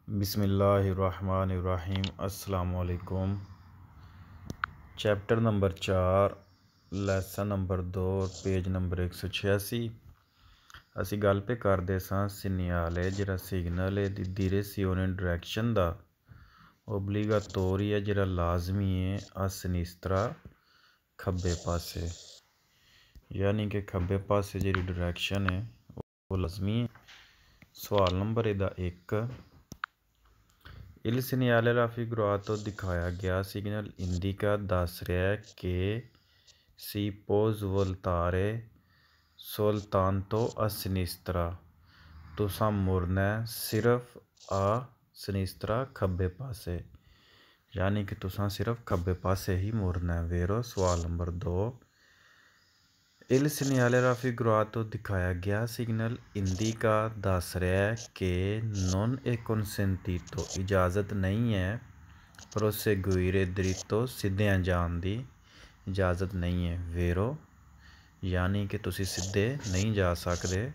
बिस्मिल्लाहिर्रहमानिर्रहीम अस्सलामुअलैकुम। Chapter number 4 lesson number 2 page number 186। ਅਸੀਂ ਗੱਲ ਪੇ ਕਰਦੇ ਸਾਂ ਸਿਗਨਲ ਜਿਹੜਾ ਸਿਗਨਲ ਹੈ ਦੀ direzione ਡਾਇਰੈਕਸ਼ਨ ਦਾ obbligatori ਹੈ ਜਿਹੜਾ ਲਾਜ਼ਮੀ ਹੈ ਆ ਸਿਨਿਸਤਰਾ ਖੱਬੇ ਪਾਸੇ, ਯਾਨੀ ਕਿ ਖੱਬੇ ਪਾਸੇ ਜਿਹੜੀ ਡਾਇਰੈਕਸ਼ਨ ਹੈ ਉਹ ਲਾਜ਼ਮੀ ਹੈ। ਸਵਾਲ ਨੰਬਰ ਇਹਦਾ 1, Il segnale raffigurato ਦਿਖਾਇਆ ਗਿਆ ਸਿਗਨਲ ਇੰਡੀਕਾ ਦੱਸ ਰਿਹਾ ਕਿ si può svoltare soltanto a sinistra, ਤੁਸਾਂ ਮੁੜਨਾ ਸਿਰਫ ਆ ਸਿਨਿਸਤਰਾ ਖੱਬੇ ਪਾਸੇ, ਯਾਨੀ ਕਿ ਤੁਸਾਂ ਸਿਰਫ ਖੱਬੇ ਪਾਸੇ ਹੀ ਮੁੜਨਾ ਵੇਰੋ। ਸਵਾਲ ਨੰਬਰ 2, Il segnale raffigurato ਦਿਖਾਇਆ ਗਿਆ ਸਿਗਨਲ ਇੰਡੀਕਾ ਦੱਸ ਰਿਹਾ ਕਿ non è consentito ਇਜਾਜ਼ਤ ਨਹੀਂ ਹੈ proseguire dritto ਸਿੱਧਿਆਂ ਜਾਣ ਦੀ ਇਜਾਜ਼ਤ ਨਹੀਂ ਹੈ ਵੇਰੋ, ਯਾਨੀ ਕਿ ਤੁਸੀਂ ਸਿੱਧੇ ਨਹੀਂ ਜਾ ਸਕਦੇ,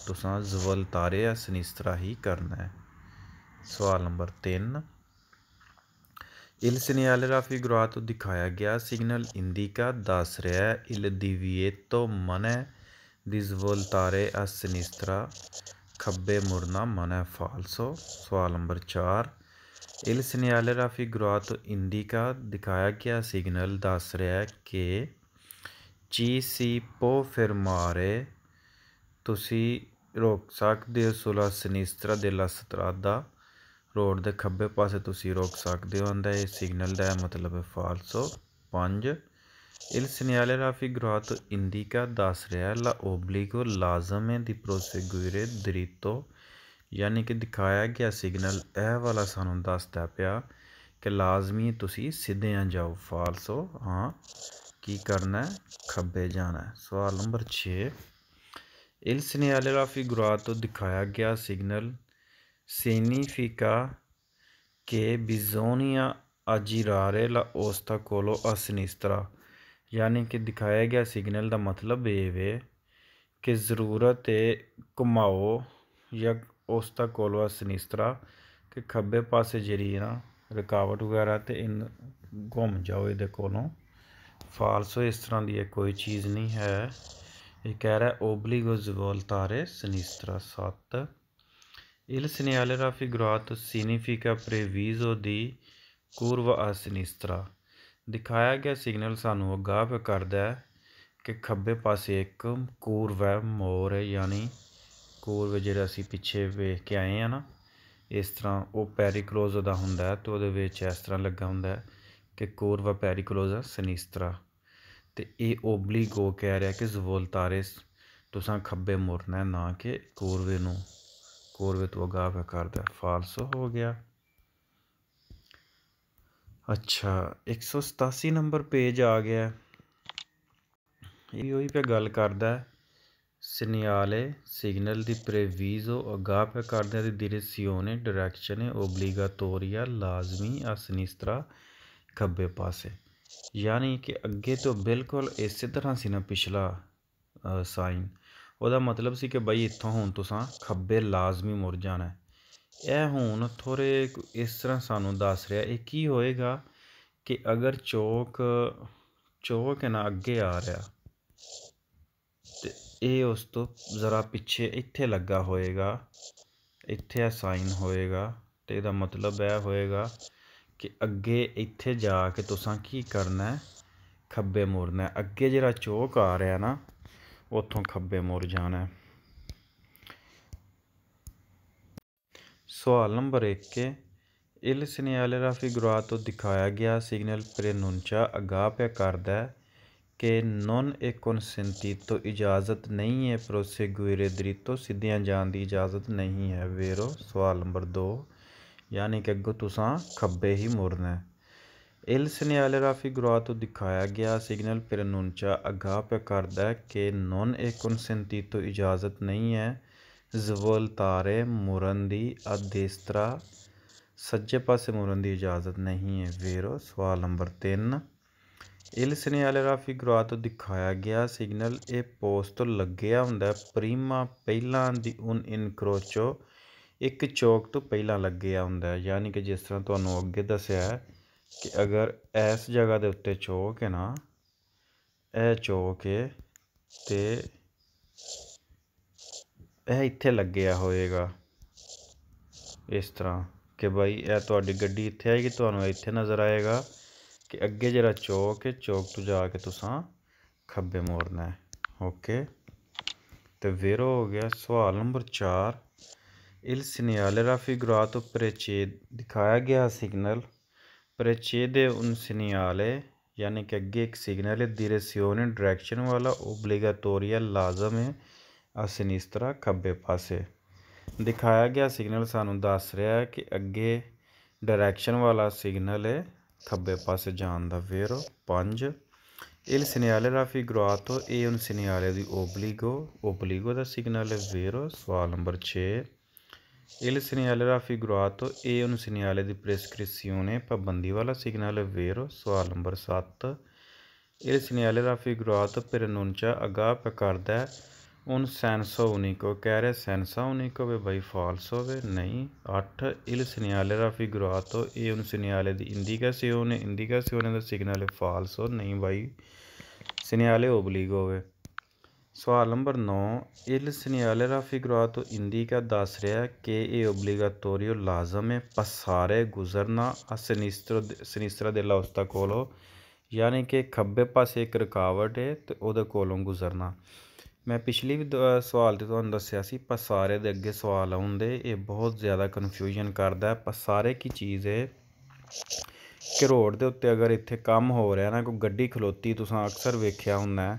ਤੁਸਾਂ svoltare a sinistra ਹੀ ਕਰਨਾ ਹੈ। ਸਵਾਲ ਨੰਬਰ 3, Il segnale raffigurato ਦਿਖਾਇਆ ਗਿਆ ਸਿਗਨਲ ਇੰਡੀਕਾ ਦੱਸ ਰਿਹਾ il divieto ਮਨ੍ਹਾ di svoltare a sinistra ਖੱਬੇ ਮੁੜਨਾ ਮਨ੍ਹਾ ਫਾਲਸੋ। ਸਵਾਲ number 4, Il segnale raffigurato indica ਦਿਖਾਇਆ ਗਿਆ ਸਿਗਨਲ ਦੱਸ ਰਿਹਾ ਕਿ ci si può fermare ਤੁਸੀਂ ਰੋਕ ਸਕਦੇ ਹੋ sulla sinistra della strada road ਦੇ ਖੱਬੇ ਪਾਸੇ ਤੁਸੀਂ ਰੋਕ ਸਕਦੇ ਹੋ ਆਂਦਾ ਇਹ ਸਿਗਨਲ ਦਾ ਮਤਲਬ ਹੈ ਫਾਲਸੋ। 5, Il segnale raffigurato indica ਦੱਸ ਰਿਹਾ ਲਾ ਓਬਲੀਗੋ ਲਾਜ਼ਮ ਹੈ ਦੀ proseguire dritto, ਯਾਨੀ ਕਿ ਦਿਖਾਇਆ ਗਿਆ ਸਿਗਨਲ ਇਹ ਵਾਲਾ ਸਾਨੂੰ ਦੱਸਦਾ ਪਿਆ ਕਿ ਲਾਜ਼ਮੀ ਤੁਸੀਂ ਸਿੱਧਿਆਂ ਜਾਓ ਫਾਲਸੋ, ਹਾਂ ਕੀ ਕਰਨਾ ਖੱਬੇ ਜਾਣਾ। ਸਵਾਲ ਨੰਬਰ 6, Il segnale raffigurato ਦਿਖਾਇਆ ਗਿਆ signal significa che bisogna aggirare la ostacolo a sinistra, ਯਾਨੀ ਕਿ ਦਿਖਾਇਆ ਗਿਆ ਸਿਗਨਲ ਦਾ ਮਤਲਬ ਇਹ ਵੇ ਕਿ ਜ਼ਰੂਰਤ ਹੈ ਘੁਮਾਓ ਜਾਂ ostacolo a sinistra ਕਿ ਖੱਬੇ ਪਾਸੇ ਜਿਹੜੀ ਨਾ ਰੁਕਾਵਟ ਵਗੈਰਾ ਤੇ ਘੁੰਮ ਜਾਓ ਇਹਦੇ ਕੋਲੋਂ ਫਾਲਸੋ, ਇਸ ਤਰ੍ਹਾਂ ਦੀ ਕੋਈ ਚੀਜ਼ ਨਹੀਂ ਹੈ। ਇਹ ਕਹਿ ਰਿਹਾ obbligo svoltare sinistra। 7, Il segnale raffigurato significa previso di curva a sinistra, ਦਿਖਾਇਆ ਗਿਆ ਸਿਗਨਲ ਸਾਨੂੰ ਅਗਾਹ ਕਰਦਾ ਹੈ ਕਿ ਖੱਬੇ ਪਾਸੇ ਇੱਕ ਕੂਰਵ ਹੈ ਮੋੜ ਹੈ, ਯਾਨੀ ਕੂਰਵ ਜਿਹੜਾ ਅਸੀਂ ਪਿੱਛੇ ਵੇਖ ਕੇ ਆਏ ਹਾਂ ਨਾ, ਇਸ ਤਰ੍ਹਾਂ ਉਹ ਪੈਰੀਕਲੋਜ਼ ਦਾ ਹੁੰਦਾ ਹੈ ਅਤੇ ਉਹਦੇ ਵਿੱਚ ਇਸ ਤਰ੍ਹਾਂ ਲੱਗਾ ਹੁੰਦਾ ਹੈ ਕਿ ਕੂਰਵਾ ਪੈਰੀਕਲੋਜ਼ ਸਿਨਿਸਤਰਾ, ਅਤੇ ਇਹ ਓਬਲੀਗੋ ਕਹਿ ਰਿਹਾ ਕਿ ਸਵੋਲਤਾਰੇ ਤੁਸਾਂ ਖੱਬੇ ਮੁੜਨਾ ਨਾ ਕਿ ਕੂਰਵੇ ਨੂੰ ਕੂਰਵੇ ਤੋਂ ਅਗਾਹ ਕਰਦਾ ਫਾਲਸੋ ਹੋ ਗਿਆ। ਅੱਛਾ 187 ਨੰਬਰ ਪੇਜ ਆ ਗਿਆ, ਇਹ ਉਹੀ ਪੇ ਗੱਲ ਕਰਦਾ ਸਿਗਨਾਲੇ ਸਿਗਨਲ ਦੀ ਪ੍ਰੇਵੀਜ਼ੋ ਅਗਾਹ ਪੇ ਕਰਦਾ ਦੀ direzione ਡਾਇਰੈਕਸ਼ਨ ਓਬਲੀਗਾਟੋਰੀਆ ਲਾਜ਼ਮੀ ਆ ਸਿਨਿਸਤਰਾ ਖੱਬੇ ਪਾਸੇ, ਯਾਨੀ ਕਿ ਅੱਗੇ ਤੋਂ ਬਿਲਕੁਲ ਇਸੇ ਤਰ੍ਹਾਂ ਸੀ ਨਾ ਪਿਛਲਾ ਸਾਈਨ, ਉਹਦਾ ਮਤਲਬ ਸੀ ਕਿ ਬਈ ਇੱਥੋਂ ਹੁਣ ਤੁਸਾਂ ਖੱਬੇ ਲਾਜ਼ਮੀ ਮੁੜ ਜਾਣਾ। ਇਹ ਹੁਣ ਥੋੜ੍ਹੇ ਇਸ ਤਰ੍ਹਾਂ ਸਾਨੂੰ ਦੱਸ ਰਿਹਾ ਇਹ ਕੀ ਹੋਏਗਾ ਕਿ ਅਗਰ ਚੌਕ ਹੈ ਨਾ ਅੱਗੇ ਆ ਰਿਹਾ ਅਤੇ ਇਹ ਉਸ ਤੋਂ ਜ਼ਰਾ ਪਿੱਛੇ ਇੱਥੇ ਲੱਗਾ ਹੋਏਗਾ, ਇੱਥੇ ਇਹ ਸਾਈਨ ਹੋਏਗਾ ਅਤੇ ਇਹਦਾ ਮਤਲਬ ਇਹ ਹੋਏਗਾ ਕਿ ਅੱਗੇ ਇੱਥੇ ਜਾ ਕੇ ਤੁਸਾਂ ਕੀ ਕਰਨਾ ਖੱਬੇ ਮੁੜਨਾ, ਅੱਗੇ ਜਿਹੜਾ ਚੌਕ ਆ ਰਿਹਾ ਨਾ ਉੱਥੋਂ ਖੱਬੇ ਮੁੜ ਜਾਣਾ। ਸਵਾਲ ਨੰਬਰ 1, Il segnale raffigurato ਦਿਖਾਇਆ ਗਿਆ ਸਿਗਨਲ ਪ੍ਰੇਨੂੰਚਾ ਅਗਾਹ ਪਿਆ ਕਰਦਾ ਕਿ non è consentito ਇਜਾਜ਼ਤ ਨਹੀਂ ਹੈ proseguire dritto ਸਿੱਧਿਆਂ ਜਾਣ ਦੀ ਇਜਾਜ਼ਤ ਨਹੀਂ ਹੈ ਵੇਰੋ। ਸਵਾਲ ਨੰਬਰ 2, ਯਾਨੀ ਕਿ ਅੱਗੋਂ ਤੁਸਾਂ ਖੱਬੇ ਹੀ ਮੁੜਨਾ। Il segnale raffigurato ਦਿਖਾਇਆ ਗਿਆ ਸਿਗਨਲ ਪ੍ਰੇਨੂੰਚਾ ਅਗਾਹ ਪਿਆ ਕਰਦਾ ਕਿ non è consentito ਇਜਾਜ਼ਤ ਨਹੀਂ ਹੈ svoltare ਮੁੜਨ ਦੀ a destra ਸੱਜੇ ਪਾਸੇ ਮੁੜਨ ਦੀ ਇਜਾਜ਼ਤ ਨਹੀਂ ਹੈ ਵੇਰੋ। ਸਵਾਲ ਨੰਬਰ 3, Il segnale raffigurato ਦਿਖਾਇਆ ਗਿਆ ਸਿਗਨਲ ਇਹ ਪੋਸਟ ਤੋਂ ਲੱਗਿਆ ਹੁੰਦਾ ਪ੍ਰੀਮਾ ਪਹਿਲਾਂ ਦੀ un incrocio ਇੱਕ ਚੌਕ ਤੋਂ ਪਹਿਲਾਂ ਲੱਗਿਆ ਹੁੰਦਾ, ਯਾਨੀ ਕਿ ਜਿਸ ਤਰ੍ਹਾਂ ਤੁਹਾਨੂੰ ਅੱਗੇ ਦੱਸਿਆ ਕਿ ਅਗਰ ਇਸ ਜਗ੍ਹਾ ਦੇ ਉੱਤੇ ਚੌਕ ਹੈ ਨਾ, ਇਹ ਚੌਕ ਹੈ ਅਤੇ ਇਹ ਇੱਥੇ ਲੱਗਿਆ ਹੋਏਗਾ ਇਸ ਤਰ੍ਹਾਂ ਕਿ ਬਾਈ ਇਹ ਤੁਹਾਡੀ ਗੱਡੀ ਇੱਥੇ ਆਏਗੀ, ਤੁਹਾਨੂੰ ਇੱਥੇ ਨਜ਼ਰ ਆਏਗਾ ਕਿ ਅੱਗੇ ਜਿਹੜਾ ਚੌਕ ਹੈ, ਚੌਕ ਤੋਂ ਜਾ ਕੇ ਤੁਸੀਂ ਖੱਬੇ ਮੋੜਨਾ ਹੈ। ਓਕੇ, ਤੇ ਫਿਰ ਹੋ ਗਿਆ ਸਵਾਲ ਨੰਬਰ 4। Il segnale raffigurato ਦਿਖਾਇਆ ਗਿਆ ਸਿਗਨਲ precede un segnale, यानी कि अगे एक सिग्नल है direzione डायरेक्शन वाला obbligatoria लाजम है a sinistra खब्बे पासे। दिखाया गया सिग्नल सानू दस रहा है कि अगे डायरेक्शन वाला सिग्नल है खब्बे पासे जान दा। फिर 5 il segnale raffigurato e un segnale di obbligo da signal è vero। सवाल number 6 il segnale raffigurato e un segnale di prescrizione पाबंदी वाला सिग्नल è vero। सवाल number 7 il segnale raffigurato preannuncia आगाह पे करता है un senso unico, कह रहे senza unico वे भाई falso वे नहीं। 8 il segnale raffigurato e un segnale di indicazione da signale falso नहीं भाई segnale obbligo वे। सवाल number 9 il segnale raffigurato indica दस रहा कि ये obbligatorio लाजम है passare गुजरना a sinistra della ostacolo, यानी कि खब्बे पासे एक रुकावट है तो ਉਹਦੇ ਕੋਲੋਂ गुजरना। मैं पिछली भी सवाल तो ਤੁਹਾਨੂੰ ਦੱਸਿਆ ਸੀ पसारे ਦੇ ਅੱਗੇ सवाल ਆਉਂਦੇ, ਇਹ ਬਹੁਤ ਜ਼ਿਆਦਾ ਕਨਫਿਊਜ਼ਨ ਕਰਦਾ। पसारे की चीज़ है कि रोड ਦੇ ਉੱਤੇ ਅਗਰ ਇੱਥੇ ਕੰਮ ਹੋ ਰਿਹਾ ਨਾ, ਕੋਈ ਗੱਡੀ ਖਲੋਤੀ ਤੁਸੀਂ ਅਕਸਰ ਵੇਖਿਆ ਹੁੰਦਾ,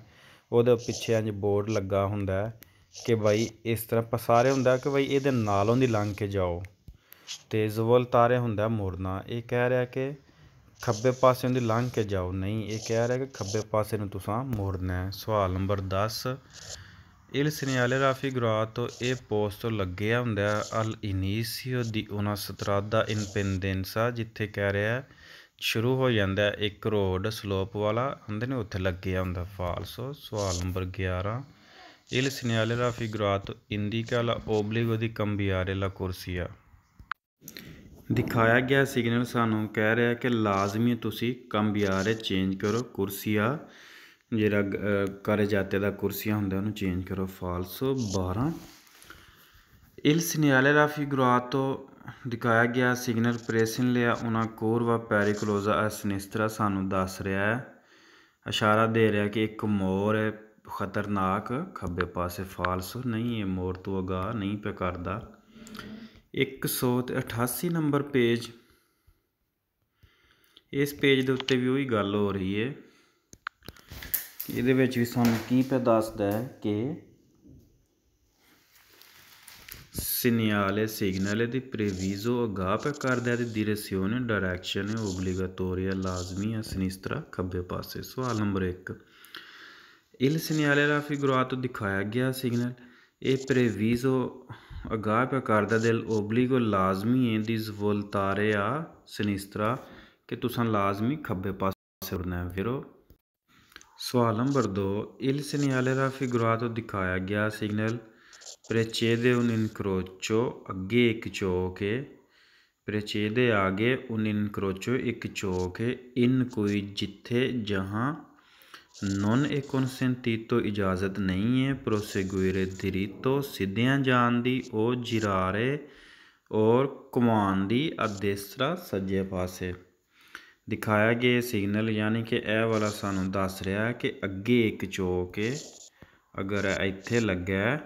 ਉਹਦੇ ਪਿੱਛੇ ਇੰਜ ਬੋਰਡ ਲੱਗਾ ਹੁੰਦਾ ਕਿ ਬਾਈ ਇਸ ਤਰ੍ਹਾਂ ਪਸਾਰੇ ਹੁੰਦਾ ਕਿ ਬਾਈ ਇਹਦੇ ਨਾਲੋਂ ਦੀ ਲੰਘ ਕੇ ਜਾਓ, ਅਤੇ ਜ਼ਵਲ ਤਾਰੇ ਹੁੰਦਾ ਮੁੜਨਾ। ਇਹ ਕਹਿ ਰਿਹਾ ਕਿ ਖੱਬੇ ਪਾਸੇ ਦੀ ਲੰਘ ਕੇ ਜਾਓ, ਨਹੀਂ ਇਹ ਕਹਿ ਰਿਹਾ ਕਿ ਖੱਬੇ ਪਾਸੇ ਨੂੰ ਤੁਸੀਂ ਮੋੜਨਾ ਹੈ। ਸਵਾਲ ਨੰਬਰ 10 il segnale raffigurato ਇਹ ਪੋਸਟ ਲੱਗਿਆ ਹੁੰਦਾ all'inizio di una strada in pendenza, ਜਿੱਥੇ ਕਹਿ ਰਿਹਾ ਸ਼ੁਰੂ ਹੋ ਜਾਂਦਾ ਇੱਕ ਰੋਡ ਸਲੋਪ ਵਾਲਾ ਹੁੰਦੇ ਨੇ, ਉੱਥੇ ਲੱਗਿਆ ਹੁੰਦਾ ਫਾਲਸੋ। ਸਵਾਲ number 11 il segnale raffigurato indica l'obbligo di cambiare la corsia। ਦਿਖਾਇਆ ਗਿਆ ਸਿਗਨਲ ਸਾਨੂੰ ਕਹਿ ਰਿਹਾ ਕਿ ਲਾਜ਼ਮੀ ਤੁਸੀਂ cambiare ਚੇਂਜ ਕਰੋ ਕੁਰਸੀਆ, ਜਿਹੜਾ ਘਰ ਜਾਤੇ ਦਾ ਕੁਰਸੀਆਂ ਹੁੰਦਾ ਉਹਨੂੰ ਚੇਂਜ ਕਰੋ ਫਾਲਸੋ। 12 il segnale raffigurato ਦਿਖਾਇਆ ਗਿਆ ਸਿਗਨਲ ਪ੍ਰੇਸਿਨ ਲਿਆ ਉਹਨਾਂ ਕੋਰਵਾ ਪੈਰੀਕਲੋਜ਼ਾ ਆ ਸਿਨਿਸਟਰਾ ਸਾਨੂੰ ਦੱਸ ਰਿਹਾ ਹੈ, ਇਸ਼ਾਰਾ ਦੇ ਰਿਹਾ ਕਿ ਇੱਕ ਮੋਰ ਹੈ ਖਤਰਨਾਕ ਖੱਬੇ ਪਾਸੇ ਫਾਲਸੋ, ਨਹੀਂ ਇਹ ਮੋਰ ਤੋਂ ਅਗਾਹ ਨਹੀਂ ਪਿਆ ਕਰਦਾ। 188 ਨੰਬਰ ਪੇਜ, ਇਸ ਪੇਜ ਦੇ ਉੱਤੇ ਵੀ ਉਹੀ ਗੱਲ ਹੋ ਰਹੀ ਹੈ, ਇਹਦੇ ਵਿੱਚ ਵੀ ਸਾਨੂੰ ਕੀ ਪਿਆ ਦੱਸਦਾ ਹੈ ਕਿ segnale signale di previso ਅਗਾਹ ਪਿਆ ਕਰਦਾ ਤੇ direzione डायरेक्शन obbligatoria ਲਾਜ਼ਮੀ ਆ sinistra ਖੱਬੇ ਪਾਸੇ। ਸਵਾਲ ਨੰਬਰ 1 il segnale raffigurato ਦਿਖਾਇਆ ਗਿਆ ਸਿਗਨਲ ਇਹ previso ਅਗਾਹ ਪਿਆ ਕਰਦਾ del obbligo ਲਾਜ਼ਮੀ ਹੈ di svoltare a sinistra ਕਿ ਤੁਸੀਂ ਲਾਜ਼ਮੀ ਖੱਬੇ ਪਾਸੇ ਮੁੜਨਾ ਹੈ। ਫਿਰ ਸਵਾਲ ਨੰਬਰ 2 il segnale raffigurato ਦਿਖਾਇਆ ਗਿਆ ਸਿਗਨਲ precede un incrocio ਅੱਗੇ ਇੱਕ ਚੌਕ ਹੈ, precede आगे un incrocio ਇੱਕ ਚੌਕ ਹੈ, in ਕੋਈ ਜਿੱਥੇ ਜਹਾਂ non è consentito ਇਜਾਜ਼ਤ ਨਹੀਂ ਹੈ, proseguire diritto ਸਿੱਧਿਆਂ ਜਾਣ ਦੀ, o girare ਔਰ ਘੁਮਾਉਣ ਦੀ a destra ਸੱਜੇ ਪਾਸੇ। ਦਿਖਾਇਆ ਗਿਆ ਸਿਗਨਲ ਯਾਨੀ ਕਿ ਇਹ ਵਾਲਾ ਸਾਨੂੰ ਦੱਸ ਰਿਹਾ ਕਿ ਅੱਗੇ ਇੱਕ ਚੌਕ ਹੈ, ਅਗਰ ਇੱਥੇ ਲੱਗਾ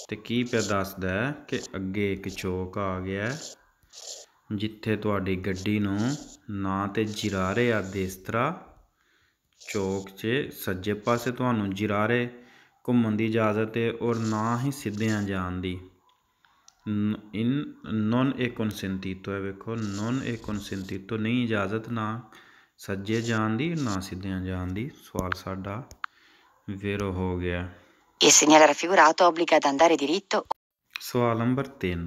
ਤੇ ਕੀ ਪਿਆ ਦੱਸਦਾ ਕਿ ਅੱਗੇ ਇੱਕ ਚੌਕ ਆ ਗਿਆ ਜਿੱਥੇ ਤੁਹਾਡੀ ਗੱਡੀ ਨੂੰ ਨਾ ਤੇ ਜਿਰਾਰੇ ਆ ਦੇਸਤਰਾ ਚੌਕ 'ਚ ਸੱਜੇ ਪਾਸੇ ਤੁਹਾਨੂੰ ਜਿਰਾਰੇ ਘੁੰਮਣ ਦੀ ਇਜਾਜ਼ਤ ਹੈ ਔਰ ਨਾ ਹੀ ਸਿੱਧਿਆਂ ਜਾਣ ਦੀ। ਨੋਨ ਏ ਕਨਸੈਂਟੀਟੋ ਹੈ, ਵੇਖੋ ਨੋਨ ਏ ਕਨਸੈਂਟੀਟੋ ਨਹੀਂ ਇਜਾਜ਼ਤ ਨਾ ਸੱਜੇ ਜਾਣ ਦੀ ਨਾ ਸਿੱਧਿਆਂ ਜਾਣ ਦੀ। ਸਵਾਲ ਸਾਡਾ ਵੇਰੋ ਹੋ ਗਿਆ। Il segnale raffigurato obbliga ad andare diritto। ਸਵਾਲ ਨੰਬਰ 3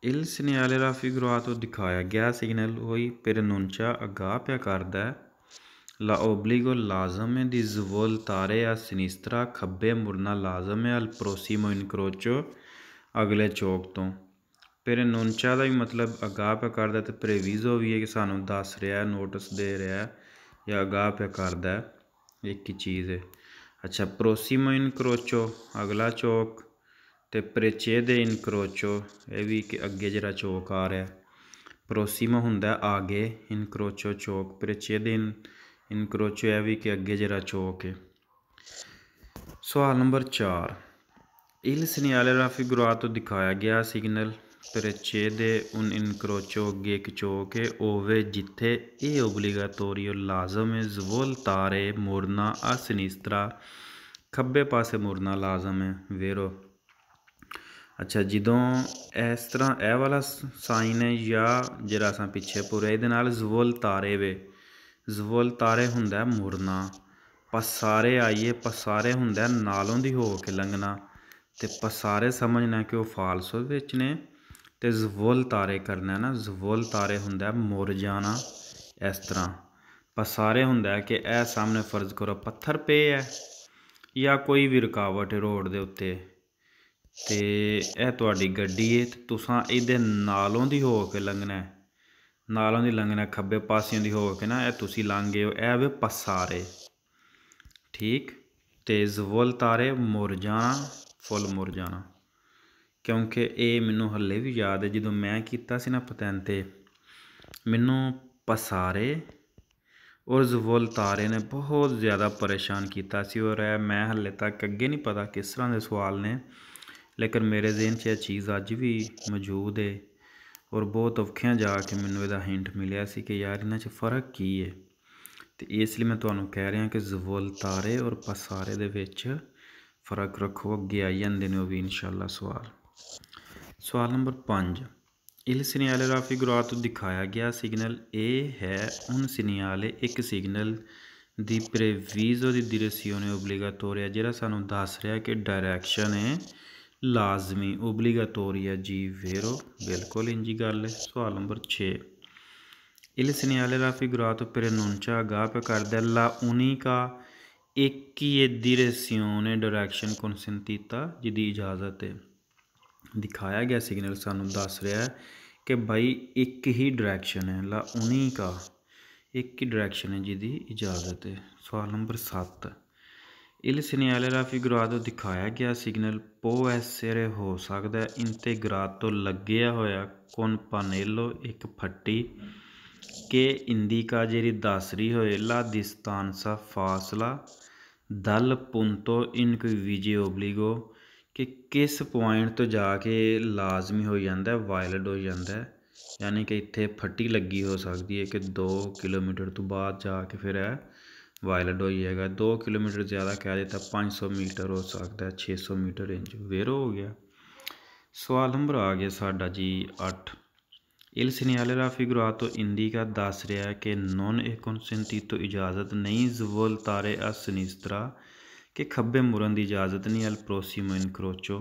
il segnale raffigurato ਦਿਖਾਇਆ ਗਿਆ ਸਿਗਨਲ ਉਹੀ preannuncia ਅਗਾਹ ਪਿਆ ਕਰਦਾ la obbligo ਲਾਜ਼ਮ ਹੈ di svoltare a sinistra ਖੱਬੇ ਮੁੜਨਾ ਲਾਜ਼ਮ ਹੈ al prossimo incrocio ਅਗਲੇ ਚੌਕ ਤੋਂ। ਪ੍ਰੇਨੂncia ਦਾ ਵੀ ਮਤਲਬ ਅਗਾਹ ਪਿਆ ਕਰਦਾ, ਅਤੇ ਪ੍ਰੇਵੀਜ਼ੋ ਵੀ ਹੈ ਕਿ ਸਾਨੂੰ ਦੱਸ ਰਿਹਾ, ਨੋਟਿਸ ਦੇ ਰਿਹਾ ਜਾਂ ਅਗਾਹ ਪਿਆ ਕਰਦਾ, ਇੱਕ ਹੀ ਚੀਜ਼ ਹੈ। ਅੱਛਾ, ਪ੍ਰੋਸੀਮੋ ਇਨਕਰੋਚੋ ਅਗਲਾ ਚੌਕ, ਅਤੇ ਪ੍ਰੇਚੇਦੇ ਇਨਕਰੋਚੋ ਇਹ ਵੀ ਕਿ ਅੱਗੇ ਜਿਹੜਾ ਚੌਕ ਆ ਰਿਹਾ। ਪ੍ਰੋਸੀਮੋ ਹੁੰਦਾ ਆਗੇ, ਇਨਕਰੋਚੋ ਚੌਕ, ਪ੍ਰੇਚੇਦੇ ਇਨਕਰੋਚੋ ਇਹ ਵੀ ਕਿ ਅੱਗੇ ਜਿਹੜਾ ਚੌਕ ਹੈ। ਸਵਾਲ ਨੰਬਰ 4, ਇਲ ਸੀਨੀਆਲੇ ਰਾਫੀਗੁਰਾਤੋ ਦਿਖਾਇਆ ਗਿਆ ਸਿਗਨਲ ਪ੍ਰੇਚੇਦੇ ਉਨ ਇਨਕਰੋਚੋ ਅੱਗੇ ਇੱਕ ਚੌਕ ਹੈ ਓਵੇ ਜਿੱਥੇ ਇਹ ਓਬਲੀਗਾਤੋਰੀਓ ਲਾਜ਼ਮ ਹੈ ਸਵੋਲਤਾਰੇ ਮੁੜਨਾ ਆ ਸਿਨਿਸਤਰਾ ਖੱਬੇ ਪਾਸੇ ਮੁੜਨਾ ਲਾਜ਼ਮ ਹੈ ਵੇਰੋ। ਅੱਛਾ, ਜਦੋਂ ਇਸ ਤਰ੍ਹਾਂ ਇਹ ਵਾਲਾ ਸਾਈਨ ਹੈ ਜਾਂ ਜਿਹੜਾ ਅਸਾਂ ਪਿੱਛੇ ਪੂਰੇ ਇਹਦੇ ਨਾਲ ਸਵੋਲਤਾਰੇ ਵੇ, ਸਵੋਲਤਾਰੇ ਹੁੰਦਾ ਮੁੜਨਾ। ਪਸਾਰੇ ਆਈਏ, ਪਸਾਰੇ ਹੁੰਦਾ ਨਾਲੋਂ ਦੀ ਹੋ ਕੇ ਲੰਘਣਾ, ਅਤੇ ਪਸਾਰੇ ਸਮਝਣਾ ਕਿ ਉਹ ਫਾਲਸੋ ਵਿੱਚ ਨੇ, ਅਤੇ ਸਵੋਲਤਾਰੇ ਕਰਨਾ ਨਾ, ਸਵੋਲਤਾਰੇ ਹੁੰਦਾ ਮੁੜ ਜਾਣਾ। ਇਸ ਤਰ੍ਹਾਂ ਪਸਾਰੇ ਹੁੰਦਾ ਕਿ ਇਹ ਸਾਹਮਣੇ ਫਰਜ਼ ਕਰੋ ਪੱਥਰ ਪਏ ਹੈ ਜਾਂ ਕੋਈ ਵੀ ਰੁਕਾਵਟ ਹੈ ਰੋਡ ਦੇ ਉੱਤੇ, ਅਤੇ ਇਹ ਤੁਹਾਡੀ ਗੱਡੀ ਹੈ ਅਤੇ ਤੁਸਾਂ ਇਹਦੇ ਨਾਲੋਂ ਦੀ ਹੋ ਕੇ ਲੰਘਣਾ, ਨਾਲੋਂ ਦੀ ਲੰਘਣਾ ਖੱਬੇ ਪਾਸਿਓਂ ਦੀ ਹੋ ਕੇ ਨਾ, ਇਹ ਤੁਸੀਂ ਲੰਘ ਗਏ ਹੋ, ਇਹ ਵੇ ਪਸਾਰੇ। ਠੀਕ, ਅਤੇ ਸਵੋਲਤਾਰੇ ਮੁੜ ਜਾਣਾ, ਫੁੱਲ ਮੁੜ ਜਾਣਾ। ਕਿਉਂਕਿ ਇਹ ਮੈਨੂੰ ਹਾਲੇ ਵੀ ਯਾਦ ਹੈ ਜਦੋਂ ਮੈਂ ਕੀਤਾ ਸੀ ਨਾ ਪਤੈਨ 'ਤੇ, ਮੈਨੂੰ ਪਸਾਰੇ ਔਰ ਸਵੋਲਤਾਰੇ ਨੇ ਬਹੁਤ ਜ਼ਿਆਦਾ ਪਰੇਸ਼ਾਨ ਕੀਤਾ ਸੀ। ਔਰ ਇਹ ਮੈਂ ਹਾਲੇ ਤੱਕ ਅੱਗੇ ਨਹੀਂ ਪਤਾ ਕਿਸ ਤਰ੍ਹਾਂ ਦੇ ਸਵਾਲ ਨੇ, ਲੇਕਿਨ ਮੇਰੇ ਜ਼ਿਹਨ 'ਚ ਇਹ ਚੀਜ਼ ਅੱਜ ਵੀ ਮੌਜੂਦ ਹੈ। ਔਰ ਬਹੁਤ ਔਖਿਆਂ ਜਾ ਕੇ ਮੈਨੂੰ ਇਹਦਾ ਹਿੰਟ ਮਿਲਿਆ ਸੀ ਕਿ ਯਾਰ ਇਹਨਾਂ 'ਚ ਫ਼ਰਕ ਕੀ ਹੈ, ਅਤੇ ਇਸ ਲਈ ਮੈਂ ਤੁਹਾਨੂੰ ਕਹਿ ਰਿਹਾ ਕਿ ਸਵੋਲਤਾਰੇ ਔਰ ਪਸਾਰੇ ਦੇ ਵਿੱਚ ਫ਼ਰਕ ਰੱਖੋ, ਅੱਗੇ ਆਈ ਜਾਂਦੇ ਨੇ ਉਹ ਵੀ ਇਨਸ਼ਾਅੱਲਾ ਸਵਾਲ। ਸਵਾਲ ਨੰਬਰ 5, ਇਲ ਸੀਨੀਆਲੇ ਰਾਫੀਗੁਰਾਤੋ ਦਿਖਾਇਆ ਗਿਆ ਸਿਗਨਲ ਇਹ ਹੈ ਉਨ ਸੀਨੀਆਲੇ ਇੱਕ ਸਿਗਨਲ ਦੀ ਪ੍ਰੇਵੀਜ਼ੋ ਦੀ ਡਿਰੈਸਿਓਨੇ ਓਬਲੀਗਾਤੋਰੀਆ ਜਿਹੜਾ ਸਾਨੂੰ ਦੱਸ ਰਿਹਾ ਕਿ ਡਾਇਰੈਕਸ਼ਨ ਹੈ ਲਾਜ਼ਮੀ ਓਬਲੀਗਾਤੋਰੀਆ ਜੀ ਵੇਰੋ, ਬਿਲਕੁਲ ਇੰਜੀ ਗੱਲ ਹੈ। ਸਵਾਲ ਨੰਬਰ 6, ਇਲ ਸੀਨੀਆਲੇ ਰਾਫੀਗੁਰਾਤੋ ਪ੍ਰੇਨੂncia ਅਗਾਹ ਪਿਆ ਕਰਦਾ ਲਾ ਉਨੀਕਾ ਇੱਕ ਹੀ ਡਿਰੈਸਿਓਨੇ ਡਾਇਰੈਕਸ਼ਨ ਕੌਨਸੈਂਟੀਤਾ ਜਿਹਦੀ ਇਜਾਜ਼ਤ ਹੈ। ਦਿਖਾਇਆ ਗਿਆ ਸਿਗਨਲ ਸਾਨੂੰ ਦੱਸ ਰਿਹਾ ਕਿ ਭਾਈ ਇੱਕ ਹੀ ਡਾਇਰੈਕਸ਼ਨ ਹੈ, ਲਾ ਉਨੀਕਾ ਇੱਕ ਹੀ ਡਾਇਰੈਕਸ਼ਨ ਹੈ ਜਿਹਦੀ ਇਜਾਜ਼ਤ ਹੈ। ਸਵਾਲ ਨੰਬਰ 7, ਇਲ ਸੀਨੀਆਲੇ ਰਾਫੀਗੁਰਾਤੋ ਦਿਖਾਇਆ ਗਿਆ ਸਿਗਨਲ ਪੋ ਐਸੇਰੇ ਹੋ ਸਕਦਾ ਹੈ ਇੰਟੇਗਰਾਤੋ ਲੱਗਿਆ ਹੋਇਆ ਕੋਨਪਾਨੇਲੋ ਇੱਕ ਫੱਟੀ ਕਿ ਇੰਡੀਕਾ ਜਿਹੜੀ ਦੱਸ ਰਹੀ ਹੋਏ ਲਾ ਦਿਸਤਾਂਸਾ ਫਾਸਲਾ ਦਲ ਪੁੰਤੋ ਇਨਕਵੀਜੇ ਓਬਲੀਗੋ ਕਿ ਕਿਸ ਪੁਆਇੰਟ ਤੋਂ ਜਾ ਕੇ ਲਾਜ਼ਮੀ ਹੋ ਜਾਂਦਾ, ਵਾਇਲਡ ਹੋ ਜਾਂਦਾ, ਯਾਨੀ ਕਿ ਇੱਥੇ ਫੱਟੀ ਲੱਗੀ ਹੋ ਸਕਦੀ ਹੈ ਕਿ 2 ਕਿਲੋਮੀਟਰ ਤੋਂ ਬਾਅਦ ਜਾ ਕੇ ਫਿਰ ਇਹ ਵਾਇਲਡ ਹੋ ਜਾਏਗਾ। 2 ਕਿਲੋਮੀਟਰ ਜ਼ਿਆਦਾ ਕਹਿ ਦਿੱਤਾ, 500 ਮੀਟਰ ਹੋ ਸਕਦਾ, 600 ਮੀਟਰ ਇੰਚ ਵੇਰੋ ਹੋ ਗਿਆ। ਸਵਾਲ ਨੰਬਰ ਆ ਗਿਆ ਸਾਡਾ ਜੀ 8, ਇਲ ਸੀਨੀਆਲੇ ਰਾਫੀਗੁਰਾਤੋ ਇੰਡੀਕਾ ਦੱਸ ਰਿਹਾ ਕਿ ਨੋਨ ਇਹ ਕੌਨਸੈਂਟੀਤੋ ਇਜਾਜ਼ਤ ਨਹੀਂ ਸਵੋਲਤਾਰੇ ਆ ਸਿਨਿਸਤਰਾ ਕਿ ਖੱਬੇ ਮੁੜਨ ਦੀ ਇਜਾਜ਼ਤ ਨਹੀਂ, ਅਲ ਪ੍ਰੋਸੀਮੋ ਇਨਕਰੋਚੋ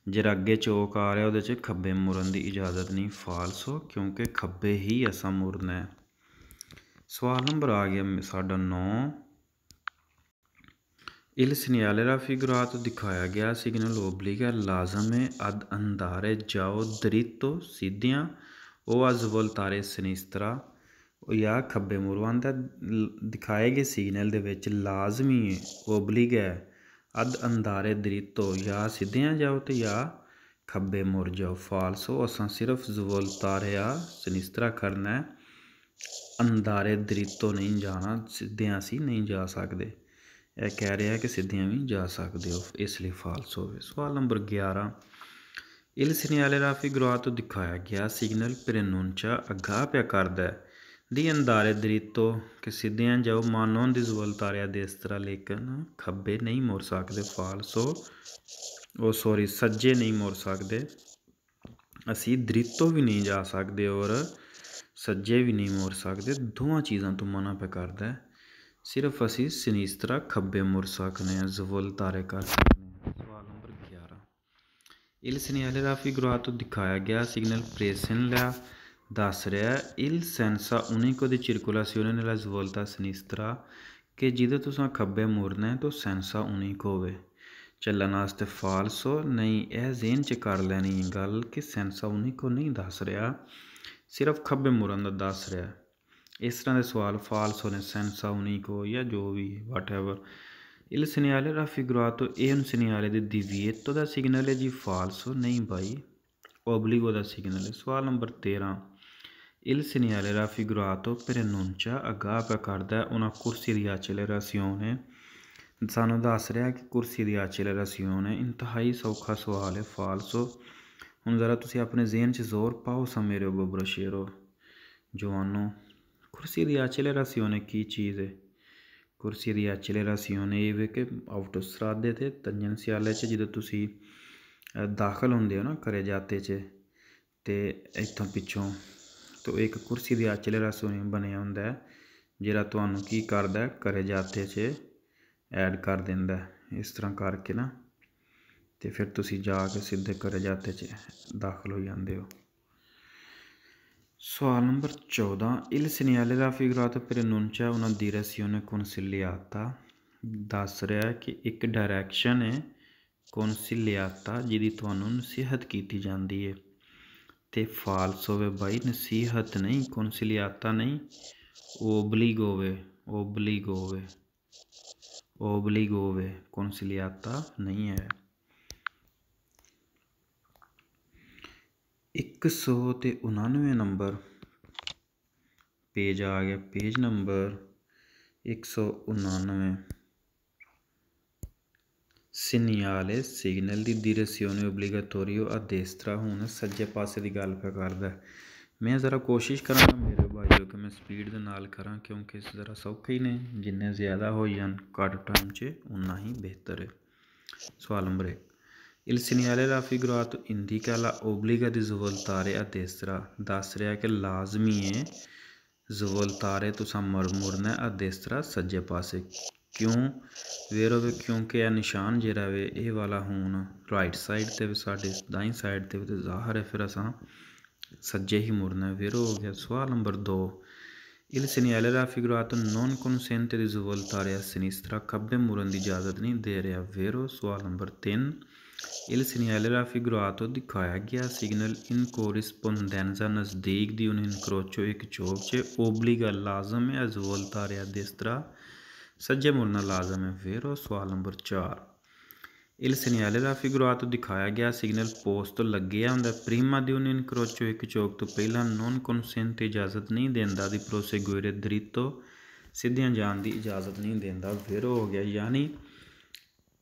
ਜਿਹੜਾ ਅੱਗੇ ਚੌਕ ਆ ਰਿਹਾ ਉਹਦੇ 'ਚ ਖੱਬੇ ਮੁੜਨ ਦੀ ਇਜਾਜ਼ਤ ਨਹੀਂ, ਫਾਲਸੋ ਕਿਉਂਕਿ ਖੱਬੇ ਹੀ ਅਸਾਂ ਮੁੜਨਾ ਹੈ। ਸਵਾਲ ਨੰਬਰ ਆ ਗਿਆ ਸਾਡਾ 9, ਇਲ ਸੀਨੀਆਲੇ ਰਾਫੀਗੁਰਾਤੋ ਦਿਖਾਇਆ ਗਿਆ ਸਿਗਨਲ ਓਬਲੀਗਾ ਲਾਜ਼ਮ ਹੈ ਅਦ ਅੰਦਾਰੇ ਜਾਓ ਦਰਿਤੋ ਸਿੱਧੀਆਂ ਉਹ ਆ ਸਵੋਲਤਾਰੇ ਸਿਨਿਸਤਰਾ ਜਾਂ ਖੱਬੇ ਮੁੜੋ ਆਂਦਾ। ਦਿਖਾਏ ਗਏ ਸਿਗਨਲ ਦੇ ਵਿੱਚ ਲਾਜ਼ਮੀ ਹੈ ਓਬਲੀਗਾ ਹੈ ਅਦ ਅੰਦਾਰੇ ਦਰਿਤੋ ਜਾਂ ਸਿੱਧਿਆਂ ਜਾਓ ਅਤੇ ਜਾਂ ਖੱਬੇ ਮੁੜ ਜਾਓ, ਫਾਲਸੋ ਅਸਾਂ ਸਿਰਫ ਸਵੋਲਤਾਰੇ ਆ ਸਿਨਿਸਤਰਾ ਕਰਨਾ ਹੈ, ਅੰਦਾਰੇ ਦਰਿਤੋ ਨਹੀਂ ਜਾਣਾ, ਸਿੱਧਿਆਂ ਅਸੀਂ ਨਹੀਂ ਜਾ ਸਕਦੇ। ਇਹ ਕਹਿ ਰਿਹਾ ਕਿ ਸਿੱਧੀਆਂ ਵੀ ਜਾ ਸਕਦੇ ਹੋ, ਇਸ ਲਈ ਫਾਲਸ ਹੋਵੇ। ਸਵਾਲ ਨੰਬਰ 11, ਇਲ ਸੀਨੀਆਲੇ ਰਾਫੀਗੁਰਾਤੋ ਦਿਖਾਇਆ ਗਿਆ ਸਿਗਨਲ ਪ੍ਰੇਨੂncia ਅਗਾਹ ਪਿਆ ਕਰਦਾ ਦੀ ਅੰਦਾਰੇ ਦਰਿਤੋ ਕਿ ਸਿੱਧਿਆਂ ਜਾਓ ਮਾਨੋਂ ਦੀ ਸਵੋਲਤਾਰਿਆ ਦੇ ਇਸ ਤਰ੍ਹਾਂ, ਲੇਕਿਨ ਖੱਬੇ ਨਹੀਂ ਮੁੜ ਸਕਦੇ, ਫਾਲਸੋ ਸੱਜੇ ਨਹੀਂ ਮੁੜ ਸਕਦੇ, ਅਸੀਂ ਦਰਿਤੋ ਵੀ ਨਹੀਂ ਜਾ ਸਕਦੇ ਔਰ ਸੱਜੇ ਵੀ ਨਹੀਂ ਮੁੜ ਸਕਦੇ, ਦੋਵਾਂ ਚੀਜ਼ਾਂ ਤੋਂ ਮਨਾ ਪਿਆ ਕਰਦਾ, ਸਿਰਫ ਅਸੀਂ ਸਿਨਿਸਤਰਾ ਖੱਬੇ ਮੁੜ ਸਕਦੇ ਹਾਂ, ਸਵੋਲਤਾਰੇ ਕਰ ਸਕਦੇ ਹਾਂ। ਸਵਾਲ ਨੰਬਰ 11, ਇਲ ਸੀਨੀਆਲੇ ਰਾਫੀਗੁਰਾਤੋ ਦਿਖਾਇਆ ਗਿਆ ਸਿਗਨਲ ਪ੍ਰੇਸਿਨਲਾ ਦੱਸ ਰਿਹਾ ਇਲ ਸੈਂਸਾ ਉਨੀਕੋ ਦੀ ਚਿਰਕੁਲਾਸੀਓਨੇ ਨੈਲਾ ਸਵੋਲਤਾ ਸਿਨਿਸਤਰਾ ਕਿ ਜਿਹਦੇ ਤੁਸੀਂ ਖੱਬੇ ਮੁੜਨਾ ਹੈ ਤਾਂ ਸੈਂਸਾ ਉਨੀਕੋ ਹੋਵੇ। ਚੱਲਣ ਵਾਸਤੇ ਫਾਲਸੋ ਨਹੀਂ, ਇਹ ਜ਼ੇਨ 'ਚ ਕਰ ਲੈਣੀ ਗੱਲ ਕਿ ਸੈਂਸਾ ਉਨੀਕੋ ਨਹੀਂ ਦੱਸ ਰਿਹਾ, ਸਿਰਫ ਖੱਬੇ ਮੁੜਨ ਦਾ ਦੱਸ ਰਿਹਾ। ਇਸ ਤਰ੍ਹਾਂ ਦੇ ਸਵਾਲ ਫਾਲਸੋ ਨੇ, ਸੈਂਸਾ ਉਨੀਕੋ ਜਾਂ ਜੋ ਵੀ whatever. Il segnale raffigurato è un segnale di divieto da segnale जी falso नहीं भाई, obbligo da segnale। सवाल number 13, il segnale raffigurato preannuncia aggape करदा है una corsia di accelerazione, ਸਾਨੂੰ ਦੱਸ ਰਿਹਾ ਕਿ ਕੁਰਸੀ ਦੀ accelerazione। ਇੰਤਹਾਈ ਸੌਖਾ ਸਵਾਲ ਹੈ, ਫਾਲਸੋ। ਹੁਣ ਜ਼ਰਾ ਤੁਸੀਂ ਆਪਣੇ ਜ਼ਿਹਨ 'ਚ ਜ਼ੋਰ ਪਾਓ, ਸਮੇਰੋ ਬਬਰਸ਼ੇਰੋ ਜਵਾਨੋ। ਕੁਰਸੀ ਦੀ accelerazione ਕੀ ਚੀਜ਼ ਹੈ? ਕੁਰਸੀ ਦੀ accelerazione ਇਹ ਵੇ ਕਿ ਆਊਟੋਸਟਰਾਦੇ 'ਤੇ ਤੰਜੈਂਸੀਅਲ 'ਚ ਜਦੋਂ ਤੁਸੀਂ ਦਾਖਲ ਹੁੰਦੇ ਹੋ ਨਾ ਘਰੇ ਜਾਤੇ 'ਚ, ਅਤੇ ਇੱਥੋਂ ਪਿੱਛੋਂ ਤਾਂ ਇੱਕ ਕੁਰਸੀ ਦੀ accelerazione ਬਣਿਆ ਹੁੰਦਾ ਜਿਹੜਾ ਤੁਹਾਨੂੰ ਕੀ ਕਰਦਾ, ਘਰੇ ਜਾਤੇ 'ਚ ਐਡ ਕਰ ਦਿੰਦਾ। ਇਸ ਤਰ੍ਹਾਂ ਕਰਕੇ ਨਾ, ਅਤੇ ਫਿਰ ਤੁਸੀਂ ਜਾ ਕੇ ਸਿੱਧੇ ਘਰੇ ਜਾਤੇ 'ਚ ਦਾਖਲ ਹੋ ਜਾਂਦੇ ਹੋ। ਸਵਾਲ number 14, il segnale raffigurato preannuncia una direzione consigliata, ਦੱਸ ਰਿਹਾ ਕਿ ਇੱਕ ਡਾਇਰੈਕਸ਼ਨ ਹੈ consigliata ਜਿਹਦੀ ਤੁਹਾਨੂੰ ਨਸੀਹਤ ਕੀਤੀ ਜਾਂਦੀ ਹੈ। ਅਤੇ ਫਾਲਸੋ ਵੇ ਬਾਈ, ਨਸੀਹਤ ਨਹੀਂ, consigliata ਨਹੀਂ, obbligo ਵੇ, obbligo ਵੇ, obbligo ਵੇ, consigliata ਨਹੀਂ ਹੈ। 199 ਨੰਬਰ ਪੇਜ ਆ ਗਿਆ, page number 199। segnale signal di direzione obbligatorio a destra। ਹੁਣ ਸੱਜੇ ਪਾਸੇ ਦੀ ਗੱਲ ਪਿਆ ਕਰਦਾ। ਮੈਂ ਜ਼ਰਾ ਕੋਸ਼ਿਸ਼ ਕਰਾਂਗਾ ਮੇਰੇ ਭਾਈਓ ਕਿ ਮੈਂ ਸਪੀਡ ਦੇ ਨਾਲ ਕਰਾਂ, ਕਿਉਂਕਿ ਜ਼ਰਾ ਸੌਖੇ ਹੀ ਨੇ, ਜਿੰਨੇ ਜ਼ਿਆਦਾ ਹੋ ਜਾਣ ਘੱਟ ਟਾਈਮ 'ਚ ਉਨਾ ਹੀ ਬਿਹਤਰ ਹੈ। ਸਵਾਲ number 1, il segnale raffigurato indica la obbliga di svoltare a destra, ਦੱਸ ਰਿਹਾ ਕਿ ਲਾਜ਼ਮੀ ਹੈ svoltare ਤੁਸਾਂ ਮੁੜਨਾ a destra ਸੱਜੇ ਪਾਸੇ। ਕਿਉਂ ਵੇਰੋ ਵੇ, ਕਿਉਂਕਿ ਇਹ ਨਿਸ਼ਾਨ ਜਿਹੜਾ ਵੇ ਇਹ ਵਾਲਾ ਹੁਣ ਰਾਈਟ ਸਾਈਡ 'ਤੇ ਵੀ, ਸਾਡੇ ਦਾਈ ਸਾਈਡ 'ਤੇ ਵੀ ਤਾਂ ਜ਼ਾਹਰ ਹੈ ਫਿਰ ਅਸਾਂ ਸੱਜੇ ਹੀ ਮੁੜਨਾ। ਵੇਰੋ ਹੋ ਗਿਆ। ਸਵਾਲ number 2, il segnale raffigurato non consente di svoltare a sinistra, ਖੱਬੇ ਮੁੜਨ ਦੀ ਇਜਾਜ਼ਤ ਨਹੀਂ ਦੇ ਰਿਹਾ। ਵੇਰੋ। ਸਵਾਲ ਨੰਬਰ 3, il segnale raffigurato ਦਿਖਾਇਆ ਗਿਆ ਸਿਗਨਲ in corrispondenza ਨਜ਼ਦੀਕ ਦੀ un incrocio ਇੱਕ ਚੌਕ 'ਚ obbliga ਲਾਜ਼ਮ ਹੈ svoltare a destra ਸੱਜੇ ਮੁੜਨਾ ਲਾਜ਼ਮ ਹੈ। ਵੇਰੋ। ਸਵਾਲ ਨੰਬਰ 4, il segnale raffigurato ਦਿਖਾਇਆ ਗਿਆ ਸਿਗਨਲ ਪੋਸਟ ਤੋਂ ਲੱਗਿਆ ਹੁੰਦਾ prima di un incrocio ਇੱਕ ਚੌਕ ਤੋਂ ਪਹਿਲਾਂ non consente ਇਜਾਜ਼ਤ ਨਹੀਂ ਦਿੰਦਾ di proseguire dritto ਸਿੱਧਿਆਂ ਜਾਣ ਦੀ ਇਜਾਜ਼ਤ ਨਹੀਂ ਦਿੰਦਾ। ਵੇਰੋ ਹੋ ਗਿਆ। ਯਾਨੀ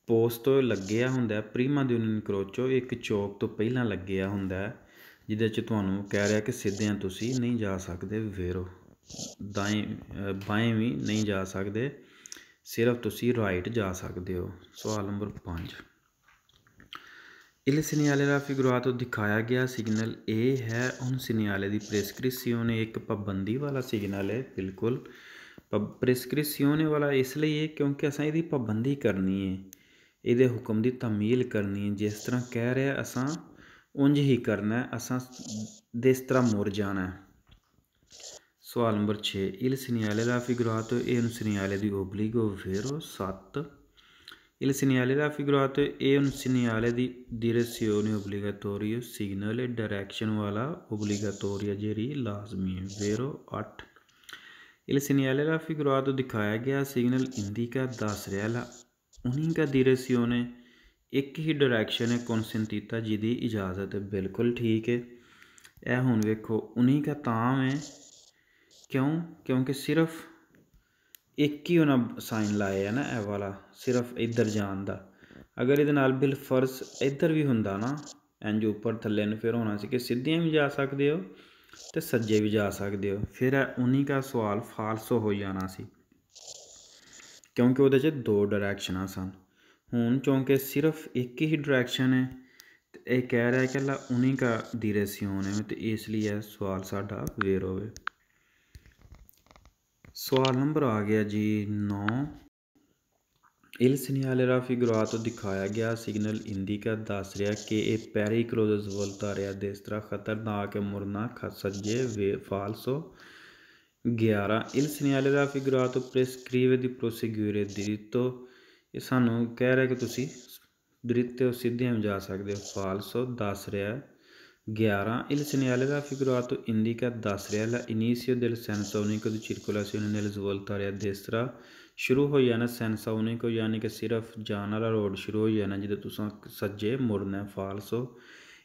ਪੋਸਟ ਤੋਂ ਲੱਗਿਆ ਹੁੰਦਾ prima di un incrocio ਇੱਕ ਚੌਕ ਤੋਂ ਪਹਿਲਾਂ ਲੱਗਿਆ ਹੁੰਦਾ ਜਿਹਦੇ 'ਚ ਤੁਹਾਨੂੰ ਕਹਿ ਰਿਹਾ ਕਿ ਸਿੱਧਿਆਂ ਤੁਸੀਂ ਨਹੀਂ ਜਾ ਸਕਦੇ। ਵੇਰੋ। ਦਾਏਂ ਬਾਏਂ ਵੀ ਨਹੀਂ ਜਾ ਸਕਦੇ, ਸਿਰਫ ਤੁਸੀਂ ਰਾਈਟ ਜਾ ਸਕਦੇ ਹੋ। ਸਵਾਲ ਨੰਬਰ 5, il segnale raffigurato ਦਿਖਾਇਆ ਗਿਆ ਸਿਗਨਲ ਇਹ ਹੈ un segnale di prescrizione ਇੱਕ ਪਾਬੰਦੀ ਵਾਲਾ ਸਿਗਨਲ ਹੈ। ਬਿਲਕੁਲ prescrizione ਵਾਲਾ ਇਸ ਲਈ ਹੈ ਕਿਉਂਕਿ ਅਸਾਂ ਇਹਦੀ ਪਾਬੰਦੀ ਕਰਨੀ ਹੈ, ਇਹਦੇ ਹੁਕਮ ਦੀ ਤਾਮੀਲ ਕਰਨੀ ਹੈ। ਜਿਸ ਤਰ੍ਹਾਂ ਕਹਿ ਰਿਹਾ ਅਸਾਂ ਉਂਝ ਹੀ ਕਰਨਾ, ਅਸਾਂ ਜਿਸ ਤਰ੍ਹਾਂ ਮੁੜ ਜਾਣਾ। ਸਵਾਲ number 6, il segnale raffigurato è un segnale di obbligo, vero? 7, il segnale raffigurato è un segnale di direzione obbligatorio, signal direction वाला obbligatoria ਜਿਹੜੀ ਲਾਜ਼ਮੀ ਹੈ। vero? 8, il segnale raffigurato ਦਿਖਾਇਆ ਗਿਆ ਸਿਗਨਲ indica ਦੱਸ ਰਿਹਾ ਲਾ unica direzione ਇੱਕ ਹੀ ਡਾਇਰੈਕਸ਼ਨ ਹੈ consentita ਜਿਹਦੀ ਇਜਾਜ਼ਤ ਹੈ। ਬਿਲਕੁਲ ਠੀਕ ਹੈ। ਇਹ ਹੁਣ ਵੇਖੋ unica ਤਾਂ ਹੈ ਕਿਉਂ, ਕਿਉਂਕਿ ਸਿਰਫ ਇੱਕ ਹੀ ਉਹਨਾਂ ਸਾਈਨ ਲਾਇਆ ਹੈ ਨਾ, ਇਹ ਵਾਲਾ ਸਿਰਫ ਇੱਧਰ ਜਾਣ ਦਾ। ਅਗਰ ਇਹਦੇ ਨਾਲ ਬਿਲ ਫਰਜ਼ ਇੱਧਰ ਵੀ ਹੁੰਦਾ ਨਾ, ਇੰਝ ਉੱਪਰ ਥੱਲੇ ਨੂੰ, ਫਿਰ ਹੋਣਾ ਸੀ ਕਿ ਸਿੱਧੀਆਂ ਵੀ ਜਾ ਸਕਦੇ ਹੋ ਅਤੇ ਸੱਜੇ ਵੀ ਜਾ ਸਕਦੇ ਹੋ। ਫਿਰ ਇਹ ਉਨੀਕਾ ਸਵਾਲ ਫਾਲਸੋ ਹੋ ਜਾਣਾ ਸੀ ਕਿਉਂਕਿ ਉਹਦੇ 'ਚ ਦੋ ਡਾਇਰੈਕਸ਼ਨਾਂ ਸਨ। ਹੁਣ ਚੌਂਕੇ ਸਿਰਫ ਇੱਕ ਹੀ ਡਾਇਰੈਕਸ਼ਨ ਹੈ ਅਤੇ ਇਹ ਕਹਿ ਰਿਹਾ ਕਿ ਲਾ ਉਨੀਕਾ direzione ਹੈ, ਅਤੇ ਇਸ ਲਈ ਇਹ ਸਵਾਲ ਸਾਡਾ ਵੇਰ ਹੋਵੇ। ਸਵਾਲ ਨੰਬਰ ਆ ਗਿਆ ਜੀ 9, il segnale raffigurato ਦਿਖਾਇਆ ਗਿਆ ਸਿਗਨਲ indica ਦੱਸ ਰਿਹਾ ਕਿ ਇਹ pericoloso svoltare a destra ਖਤਰਨਾਕ ਹੈ ਮੁੜਨਾ ਸੱਜੇ। ਫਾਲਸੋ। 11, il segnale raffigurato prescrive di proseguire dritto ਇਹ ਸਾਨੂੰ ਕਹਿ ਰਿਹਾ ਕਿ ਤੁਸੀਂ ਦ੍ਰਿਤ ਉਹ ਸਿੱਧਿਆਂ ਵੀ ਜਾ ਸਕਦੇ ਹੋ। ਫਾਲਸੋ ਦੱਸ ਰਿਹਾ 11 il segnale raffigurato indica ਦੱਸ ਰਿਹਾ la inizio del senso unico di circolazione nel svoltare a destra ਸ਼ੁਰੂ ਹੋ ਜਾਣਾ senza unico ਯਾਨੀ ਕਿ ਸਿਰਫ ਜਾਣ ਵਾਲਾ ਰੋਡ ਸ਼ੁਰੂ ਹੋ ਜਾਣਾ ਜਦੋਂ ਤੁਸੀਂ ਸੱਜੇ ਮੁੜਨਾ। ਫਾਲਸੋ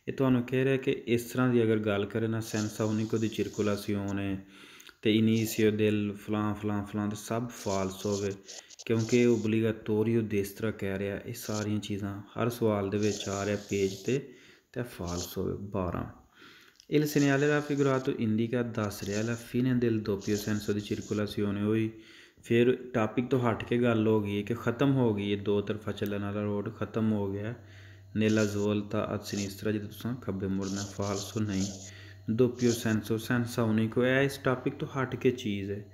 ਇਹ ਤੁਹਾਨੂੰ ਕਹਿ ਰਿਹਾ ਕਿ ਇਸ ਤਰ੍ਹਾਂ ਦੀ ਅਗਰ ਗੱਲ ਕਰੇ ਨਾ senza unico di circolazione ਅਤੇ inizio del ਫਲਾਂ ਫਲਾਂ ਫਲਾਂ ਤਾਂ ਸਭ ਫਾਲਸ ਹੋਵੇ ਕਿਉਂਕਿ ਇਹ ਓਬਲੀਗਾਟੋਰੀਓ destra ਕਹਿ ਰਿਹਾ। ਇਹ ਸਾਰੀਆਂ ਚੀਜ਼ਾਂ ਹਰ ਸਵਾਲ ਦੇ ਵਿੱਚ ਆ ਰਿਹਾ ਪੇਜ 'ਤੇ ਅਤੇ ਫਾਲਸ ਹੋਵੇ। 12 il segnale raffigurato indica ਦੱਸ ਰਿਹਾ la fine del doppio senso di circolazione ਹੋਈ। ਫਿਰ ਟਾਪਿਕ ਤੋਂ ਹਟ ਕੇ ਗੱਲ ਹੋ ਗਈ ਕਿ ਖ਼ਤਮ ਹੋ ਗਈ ਇਹ ਦੋ ਤਰਫਾ ਚੱਲਣ ਵਾਲਾ ਰੋਡ ਖ਼ਤਮ ਹੋ ਗਿਆ। nella svolta a sinistra ਜਦੋਂ ਤੁਸੀਂ ਖੱਬੇ ਮੁੜਨਾ। ਫਾਲਸੋ ਨਹੀਂ doppio senso senza unico ਇਹ ਇਸ ਟਾਪਿਕ ਤੋਂ ਹਟ ਕੇ ਚੀਜ਼ ਹੈ,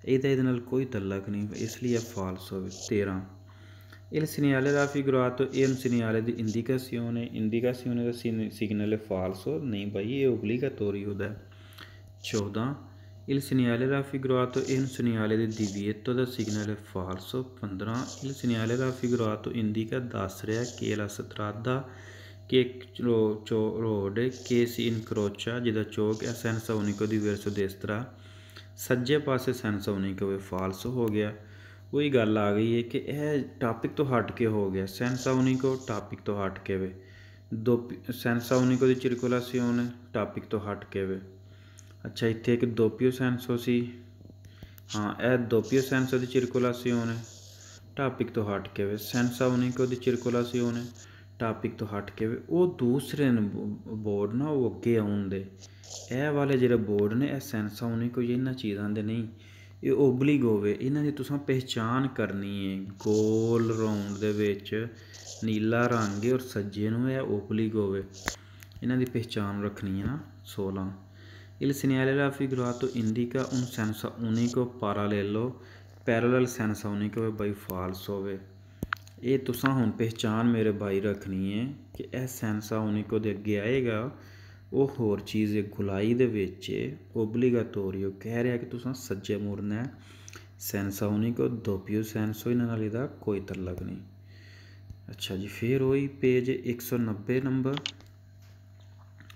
ਇਹਦਾ ਇਹਦੇ ਨਾਲ ਕੋਈ ਤਲਕ ਨਹੀਂ, ਇਸ ਲਈ ਇਹ ਫਾਲਸ ਹੋਵੇ। 13 il segnale raffigurato è un segnale di indicazione ਦਾ ਸਿਗਨਲ ਹੈ। ਫਾਲਸੋ ਨਹੀਂ ਬਾਈ ਇਹ ਓਬਲੀਗਾਟੋਰੀਓ ਦਾ। 14 il segnale raffigurato è un segnale di divieto ਦਾ ਸਿਗਨਲ ਹੈ। ਫਾਲਸੋ। 15 il segnale raffigurato indica ਦੱਸ ਰਿਹਾ che la strada che road che si incrocia ਜਿਹਦਾ ਚੌਕ ਹੈ senza unico di verso destra ਸੱਜੇ ਪਾਸੇ senza unico ਹੋਵੇ। ਫਾਲਸੋ ਹੋ ਗਿਆ। ਉਹੀ ਗੱਲ ਆ ਗਈ ਹੈ ਕਿ ਇਹ ਟਾਪਿਕ ਤੋਂ ਹਟ ਕੇ ਹੋ ਗਿਆ। senza unico ਟਾਪਿਕ ਤੋਂ ਹਟ ਕੇ ਵੇ senza unico ਦੀ circolazione ਟਾਪਿਕ ਤੋਂ ਹਟ ਕੇ ਵੇ। ਅੱਛਾ ਇੱਥੇ ਇੱਕ doppio senso ਸੀ, ਹਾਂ ਇਹ doppio senso ਦੀ circolazione ਟਾਪਿਕ ਤੋਂ ਹਟ ਕੇ ਵੇ। senza unico ਦੀ circolazione ਟਾਪਿਕ ਤੋਂ ਹਟ ਕੇ ਵੇ। ਉਹ ਦੂਸਰੇ ਬੋਰਡ ਨਾ ਉਹ ਅੱਗੇ ਆਉਂਦੇ, ਇਹ ਵਾਲੇ ਜਿਹੜੇ ਬੋਰਡ ਨੇ ਇਹ senza unico ਇਹਨਾਂ ਚੀਜ਼ਾਂ ਦੇ ਨਹੀਂ, ਇਹ ਓਬਲੀਗੋ ਹੋਵੇ। ਇਹਨਾਂ ਦੀ ਤੁਸੀਂ ਪਹਿਚਾਣ ਕਰਨੀ ਹੈ। ਗੋਲ ਰਾਊਂਡ ਦੇ ਵਿੱਚ ਨੀਲਾ ਰੰਗ ਹੈ ਔਰ ਸੱਜੇ ਨੂੰ ਇਹ ਓਬਲੀਗੋ ਹੋਵੇ, ਇਹਨਾਂ ਦੀ ਪਹਿਚਾਣ ਰੱਖਣੀ ਹੈ ਨਾ। 16 il segnale raffigurato indica un senso unico parallelo parallel senza unico ਹੋਵੇ ਬਾਈ ਫਾਲਸ ਹੋਵੇ। ਇਹ ਤੁਸੀਂ ਹੁਣ ਪਹਿਚਾਣ ਮੇਰੇ ਬਾਈ ਰੱਖਣੀ ਹੈ ਕਿ ਇਹ senza unico ਦੇ ਅੱਗੇ ਆਏਗਾ ਉਹ ਹੋਰ ਚੀਜ਼ ਹੈ ਗੁਲਾਈ ਦੇ ਵਿੱਚ ਓਬਲੀਗਾਟੋਰੀਓ ਕਹਿ ਰਿਹਾ ਕਿ ਤੁਸੀਂ ਸੱਜੇ ਮੁੜਨਾ। senza unico doppio senso ਇਹਨਾਂ ਨਾਲ ਇਹਦਾ ਕੋਈ ਤਲਕ ਨਹੀਂ। ਅੱਛਾ ਜੀ ਫਿਰ ਉਹੀ ਪੇਜ 190 ਨੰਬਰ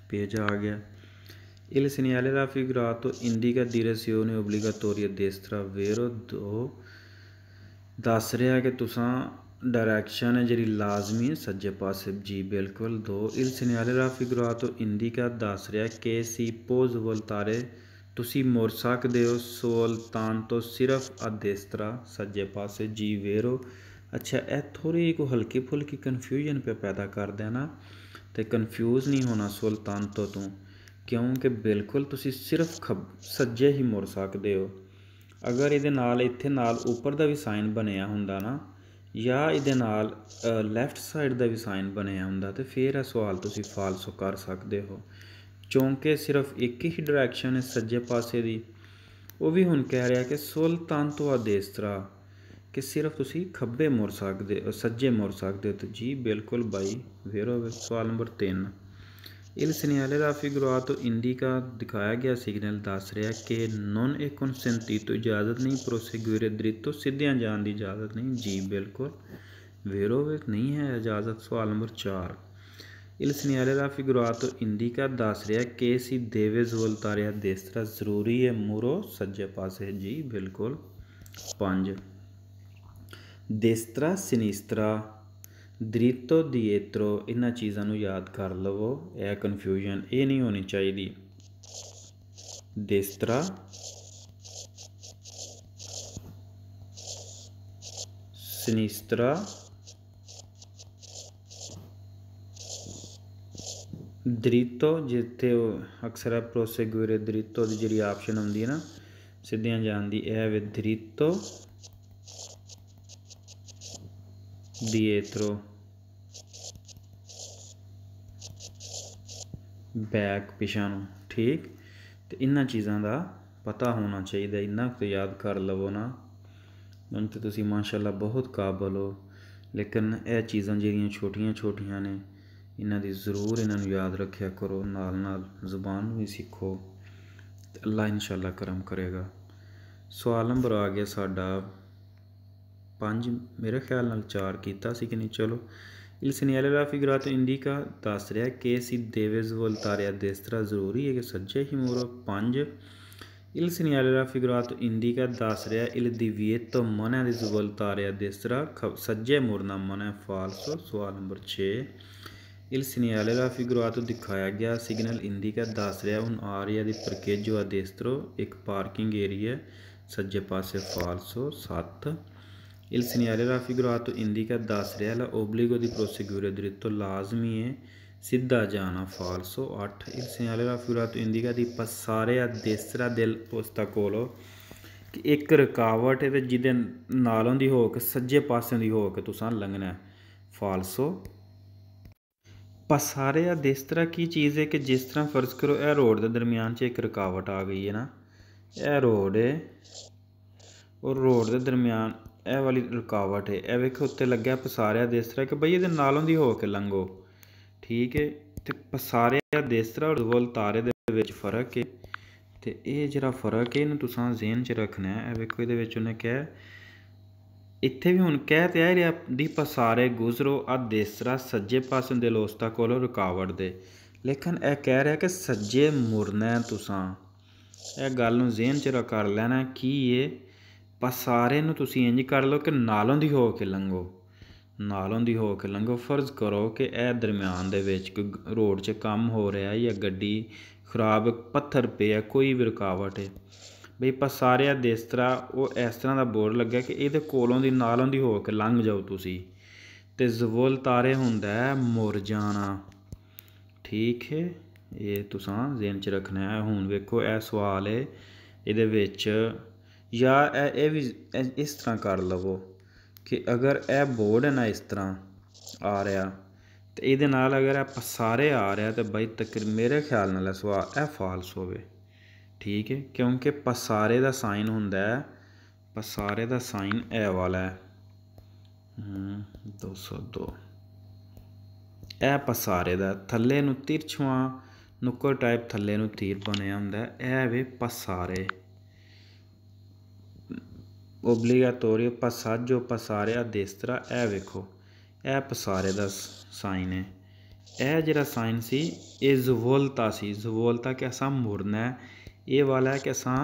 ਪੇਜ ਆ ਗਿਆ। il segnale raffigurato indica direzione obbligatoria destra vero 2 ਦੱਸ ਰਿਹਾ ਕਿ ਤੁਸੀਂ ਡਾਇਰੈਕਸ਼ਨ ਹੈ ਜਿਹੜੀ ਲਾਜ਼ਮੀ ਹੈ ਸੱਜੇ ਪਾਸੇ। ਜੀ ਬਿਲਕੁਲ। 2 il segnale raffigurato indica ਦੱਸ ਰਿਹਾ ਕਿ si può svoltare ਤੁਸੀਂ ਮੁੜ ਸਕਦੇ ਹੋ soltanto ਤੋਂ ਸਿਰਫ a destra ਸੱਜੇ ਪਾਸੇ। ਜੀ vero। ਅੱਛਾ ਇਹ ਥੋੜ੍ਹੀ ਕੋਈ ਹਲਕੀ ਫੁਲਕੀ ਕਨਫਿਊਜ਼ਨ ਪੈਦਾ ਕਰਦਾ ਨਾ, ਅਤੇ ਕਨਫਿਊਜ਼ ਨਹੀਂ ਹੋਣਾ soltanto ਤੋਂ ਕਿਉਂਕਿ ਬਿਲਕੁਲ ਤੁਸੀਂ ਸਿਰਫ ਸੱਜੇ ਹੀ ਮੁੜ ਸਕਦੇ ਹੋ। ਅਗਰ ਇਹਦੇ ਨਾਲ ਇੱਥੇ ਨਾਲ ਉੱਪਰ ਦਾ ਵੀ ਸਾਈਨ ਬਣਿਆ ਹੁੰਦਾ ਨਾ ਜਾਂ ਇਹਦੇ ਨਾਲ ਲੈਫਟ ਸਾਈਡ ਦਾ ਵੀ ਸਾਈਨ ਬਣਿਆ ਹੁੰਦਾ ਅਤੇ ਫਿਰ ਇਹ ਸਵਾਲ ਤੁਸੀਂ ਫਾਲਸੋ ਕਰ ਸਕਦੇ ਹੋ ਕਿਉਂਕਿ ਸਿਰਫ ਇੱਕ ਹੀ ਡਾਇਰੈਕਸ਼ਨ ਹੈ ਸੱਜੇ ਪਾਸੇ ਦੀ। ਉਹ ਵੀ ਹੁਣ ਕਹਿ ਰਿਹਾ ਕਿ soltanto a destra ਕਿ ਸਿਰਫ ਤੁਸੀਂ ਖੱਬੇ ਮੁੜ ਸਕਦੇ ਹੋ ਸੱਜੇ ਮੁੜ ਸਕਦੇ ਹੋ। ਅਤੇ ਜੀ ਬਿਲਕੁਲ ਬਾਈ ਫਿਰ ਹੋਵੇ। ਸਵਾਲ number 3 il segnale raffigurato indica ਦਿਖਾਇਆ ਗਿਆ ਸਿਗਨਲ ਦੱਸ ਰਿਹਾ ਕਿ non è consentito ਇਜਾਜ਼ਤ ਨਹੀਂ proseguire dritto ਸਿੱਧਿਆਂ ਜਾਣ ਦੀ ਇਜਾਜ਼ਤ ਨਹੀਂ। ਜੀ ਬਿਲਕੁਲ vero ਨਹੀਂ ਹੈ ਇਜਾਜ਼ਤ। ਸਵਾਲ number 4 il segnale raffigurato indica ਦੱਸ ਰਿਹਾ ਕਿ si deve svoltare a destra ਜ਼ਰੂਰੀ ਹੈ ਮੁੜੋ ਸੱਜੇ ਪਾਸੇ। ਜੀ ਬਿਲਕੁਲ। 5 destra sinistra dritto dietro ਇਹਨਾਂ ਚੀਜ਼ਾਂ ਨੂੰ ਯਾਦ ਕਰ ਲਵੋ, ਇਹ ਕਨਫਿਊਜ਼ਨ ਇਹ ਨਹੀਂ ਹੋਣੀ ਚਾਹੀਦੀ। destra sinistra dritto ਜਿੱਥੇ ਉਹ ਅਕਸਰ proseguire dritto ਦੀ ਜਿਹੜੀ ਆਪਸ਼ਨ ਹੁੰਦੀ ਹੈ ਨਾ ਸਿੱਧਿਆਂ ਜਾਣ ਦੀ ਇਹ ਵੇ dritto dietro ਬੈਕ ਪਿਛਾਂ ਨੂੰ। ਠੀਕ। ਅਤੇ ਇਹਨਾਂ ਚੀਜ਼ਾਂ ਦਾ ਪਤਾ ਹੋਣਾ ਚਾਹੀਦਾ, ਇੰਨਾ ਕੁ ਯਾਦ ਕਰ ਲਵੋ ਨਾ ਹੁਣ ਤਾਂ ਤੁਸੀਂ ਮਾਸ਼ਾਅੱਲਾ ਬਹੁਤ ਕਾਬਲ ਹੋ। ਲੇਕਿਨ ਇਹ ਚੀਜ਼ਾਂ ਜਿਹੜੀਆਂ ਛੋਟੀਆਂ ਛੋਟੀਆਂ ਨੇ ਇਹਨਾਂ ਦੀ ਜ਼ਰੂਰ ਇਹਨਾਂ ਨੂੰ ਯਾਦ ਰੱਖਿਆ ਕਰੋ, ਨਾਲ ਨਾਲ ਜ਼ੁਬਾਨ ਨੂੰ ਵੀ ਸਿੱਖੋ ਅਤੇ ਅੱਲਾ ਇਨਸ਼ਾਅੱਲਾ ਕਰਮ ਕਰੇਗਾ। ਸਵਾਲ ਨੰਬਰ ਆ ਗਿਆ ਸਾਡਾ 5 ਮੇਰੇ ਖਿਆਲ ਨਾਲ 4 ਕੀਤਾ ਸੀ ਕਿ ਨਹੀਂ। ਚਲੋ Il segnale raffigurato indica ਦੱਸ ਰਿਹਾ ਕਿ si deve svoltare a destra, ਜ਼ਰੂਰੀ ਹੈ ਕਿ ਸੱਜੇ ਹੀ ਮੋੜੋ। 5 Il segnale raffigurato indica ਦੱਸ ਰਿਹਾ il divieto ਮਨਾ di svoltare a destra, ਸੱਜੇ ਮੁੜਨਾ ਮਨਾ ਹੈ, falso। ਸਵਾਲ ਨੰਬਰ 6 Il segnale raffigurato ਦਿਖਾਇਆ ਗਿਆ signal indica ਦੱਸ ਰਿਹਾ un area di parcheggio a destro, ਇੱਕ ਪਾਰਕਿੰਗ ਏਰੀਆ ਸੱਜੇ ਪਾਸੇ, falso। 7 Il segnale raffigurato indica ਦੱਸ ਰਿਹਾ l'obbligo di proseguire dritto, ਲਾਜ਼ਮੀ ਹੈ ਸਿੱਧਾ ਜਾਣਾ, falso। 8 Il segnale raffigurato indica di passare a destra dell'ostacolo, ਕਿ ਇੱਕ ਰੁਕਾਵਟ ਹੈ ਤੇ ਜਿਹਦੇ ਨਾਲੋਂ ਦੀ ਹੋ ਕੇ ਸੱਜੇ ਪਾਸਿਓਂ ਦੀ ਹੋ ਕੇ ਤੁਸਾਂ ਲੰਘਣਾ, falso। passare a destra ਕੀ ਚੀਜ਼ ਹੈ ਕਿ ਜਿਸ ਤਰ੍ਹਾਂ ਫਰਜ਼ ਕਰੋ ਇਹ ਰੋਡ ਦੇ ਦਰਮਿਆਨ 'ਚ ਇੱਕ ਰੁਕਾਵਟ ਆ ਗਈ ਹੈ ਨਾ, ਇਹ ਰੋਡ ਹੈ ਔਰ ਰੋਡ ਦੇ ਦਰਮਿਆਨ ਇਹ ਵਾਲੀ ਰੁਕਾਵਟ ਹੈ, ਇਹ ਵੇਖੋ ਉੱਤੇ ਲੱਗਿਆ ਪਸਾਰਿਆ ਦੇਸਤਰਾ ਕਿ ਬਈ ਇਹਦੇ ਨਾਲੋਂ ਦੀ ਹੋ ਕੇ ਲੰਘੋ, ਠੀਕ ਹੈ। ਅਤੇ ਪਸਾਰਿਆ ਦੇਸਤਰਾ ਔਰ ਵੋਲਤਾਰੇ ਦੇ ਵਿੱਚ ਫਰਕ ਹੈ, ਅਤੇ ਇਹ ਜਿਹੜਾ ਫਰਕ ਹੈ ਇਹਨੂੰ ਤੁਸੀਂ ਜ਼ੇਨ 'ਚ ਰੱਖਣਾ ਹੈ। ਇਹ ਵੇਖੋ ਇਹਦੇ ਵਿੱਚ ਉਹਨੇ ਕਿਹਾ, ਇੱਥੇ ਵੀ ਹੁਣ ਕਹਿ ਤੇ ਆ ਰਿਹਾ ਦੀ ਪਸਾਰੇ ਗੁਜ਼ਰੋ ਆ ਦੇਸਤਰਾ ਸੱਜੇ ਪਾਸੇ ਦੇ ਲੋਸਤਾ ਕੋਲੋਂ ਰੁਕਾਵਟ ਦੇ, ਲੇਕਿਨ ਇਹ ਕਹਿ ਰਿਹਾ ਕਿ ਸੱਜੇ ਮੁੜਨਾ ਤੁਸਾਂ, ਇਹ ਗੱਲ ਨੂੰ ਜ਼ੇਨ 'ਚ ਕਰ ਲੈਣਾ ਕੀ ਹੈ। ਪਸਾਰੇ ਨੂੰ ਤੁਸੀਂ ਇੰਝ ਕਰ ਲਓ ਕਿ ਨਾਲੋਂ ਦੀ ਹੋ ਕੇ ਲੰਘੋ, ਨਾਲੋਂ ਦੀ ਹੋ ਕੇ ਲੰਘੋ। ਫਰਜ਼ ਕਰੋ ਕਿ ਇਹ ਦਰਮਿਆਨ ਦੇ ਵਿੱਚ ਕੋਈ ਰੋਡ 'ਚ ਕੰਮ ਹੋ ਰਿਹਾ ਜਾਂ ਗੱਡੀ ਖਰਾਬ, ਪੱਥਰ ਪਿਆ, ਕੋਈ ਵੀ ਰੁਕਾਵਟ ਹੈ, ਬਈ ਪਸਾਰਿਆ ਜਿਸ ਤਰ੍ਹਾਂ ਉਹ ਇਸ ਤਰ੍ਹਾਂ ਦਾ ਬੋਰਡ ਲੱਗਿਆ ਕਿ ਇਹਦੇ ਕੋਲੋਂ ਦੀ ਨਾਲੋਂ ਦੀ ਹੋ ਕੇ ਲੰਘ ਜਾਓ ਤੁਸੀਂ, ਅਤੇ ਜ਼ਵੋਲਤਾਰੇ ਹੁੰਦਾ ਮੁੜ ਜਾਣਾ, ਠੀਕ ਹੈ। ਇਹ ਤੁਸਾਂ ਜ਼ੇਨ 'ਚ ਰੱਖਣਾ ਹੈ। ਹੁਣ ਵੇਖੋ ਇਹ ਸਵਾਲ ਹੈ, ਇਹਦੇ ਵਿੱਚ ਜਾਂ ਇਹ ਵੀ ਇਸ ਤਰ੍ਹਾਂ ਕਰ ਲਵੋ ਕਿ ਅਗਰ ਇਹ ਬੋਰਡ ਹੈ ਨਾ ਇਸ ਤਰ੍ਹਾਂ ਆ ਰਿਹਾ ਅਤੇ ਇਹਦੇ ਨਾਲ ਅਗਰ ਇਹ ਪਸਾਰੇ ਆ ਰਿਹਾ ਤਾਂ ਬਾਈ ਮੇਰੇ ਖਿਆਲ ਨਾਲ ਇਹ ਸਵਾਲ ਇਹ ਫਾਲਸ ਹੋਵੇ, ਠੀਕ ਹੈ, ਕਿਉਂਕਿ ਪਸਾਰੇ ਦਾ ਸਾਈਨ ਹੁੰਦਾ ਹੈ, ਪਸਾਰੇ ਦਾ ਸਾਈਨ ਇਹ ਵਾਲਾ ਹੈ 202, ਇਹ ਪਸਾਰੇ ਦਾ ਥੱਲੇ ਨੂੰ ਤਿਰਛਵਾਂ ਨੁੱਕਰ ਟਾਈਪ ਥੱਲੇ ਨੂੰ ਤੀਰ ਬਣਿਆ ਹੁੰਦਾ, ਇਹ ਵੇ ਪਸਾਰੇ ਓਬਲੀਗਾਟੋਰੀ passaggio passare a destra, ਇਹ ਵੇਖੋ ਇਹ ਪਸਾਰੇ ਦਾ ਸਾਈਨ ਹੈ। ਇਹ ਜਿਹੜਾ ਸਾਈਨ ਸੀ ਇਹ ਜ਼ਵੋਲਤਾ ਸੀ, ਜ਼ਵੋਲਤਾ ਕਿ ਅਸਾਂ ਮੁੜਨਾ ਹੈ, ਇਹ ਵਾਲਾ ਕਿ ਅਸਾਂ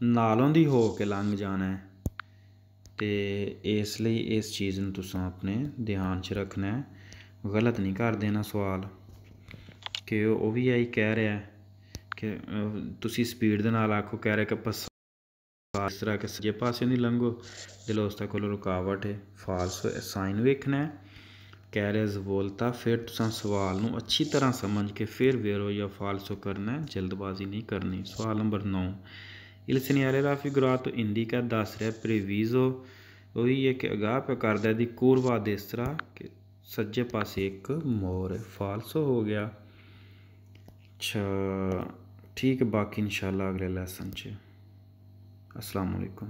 ਨਾਲੋਂ ਦੀ ਹੋ ਕੇ ਲੰਘ ਜਾਣਾ ਹੈ, ਅਤੇ ਇਸ ਲਈ ਇਸ ਚੀਜ਼ ਨੂੰ ਤੁਸੀਂ ਆਪਣੇ ਧਿਆਨ 'ਚ ਰੱਖਣਾ ਹੈ, ਗਲਤ ਨਹੀਂ ਕਰ ਦੇਣਾ ਸਵਾਲ। ਕਿ ਉਹ ਵੀ ਇਹੀ ਕਹਿ ਰਿਹਾ ਕਿ ਤੁਸੀਂ ਸਪੀਡ ਦੇ ਨਾਲ ਆਖੋ, ਕਹਿ ਰਿਹਾ ਕਿ ਇਸ ਤਰ੍ਹਾਂ ਕਿ ਸੱਜੇ ਪਾਸੇ ਨਹੀਂ ਲੰਘੋ ਦਿਲੋਸਤਾ ਕੋਲ ਰੁਕਾਵਟ ਹੈ, ਫਾਲਸ ਸਾਈਨ ਵੇਖਣਾ ਹੈ, ਕਹਿ ਰਿਹਾ ਜ਼ਵੋਲਤਾ। ਫਿਰ ਤੁਸੀਂ ਸਵਾਲ ਨੂੰ ਅੱਛੀ ਤਰ੍ਹਾਂ ਸਮਝ ਕੇ ਫਿਰ ਵੇਰੋ ਜਾਂ ਫਾਲਸੋ ਕਰਨਾ, ਜਲਦਬਾਜ਼ੀ ਨਹੀਂ ਕਰਨੀ। ਸਵਾਲ number 9 Il segnale raffigurato indica ਦੱਸ ਰਿਹਾ ਪ੍ਰੀਵੀਜ਼ੋ, ਉਹੀ ਹੈ ਕਿ ਅਗਾਹ ਪੇ ਕਰਦਾ ਦੀ ਕੂਰਵਾ ਦੇਸਤਰਾ ਕਿ ਸੱਜੇ ਪਾਸੇ ਇੱਕ ਮੋਰ, ਫਾਲਸੋ ਹੋ ਗਿਆ। ਅੱਛਾ ਠੀਕ ਹੈ, ਬਾਕੀ ਇਨਸ਼ਾਅੱਲਾ ਅਗਲੇ ਲੈਸਨ 'ਚ। अस्सलाम वालेकुम।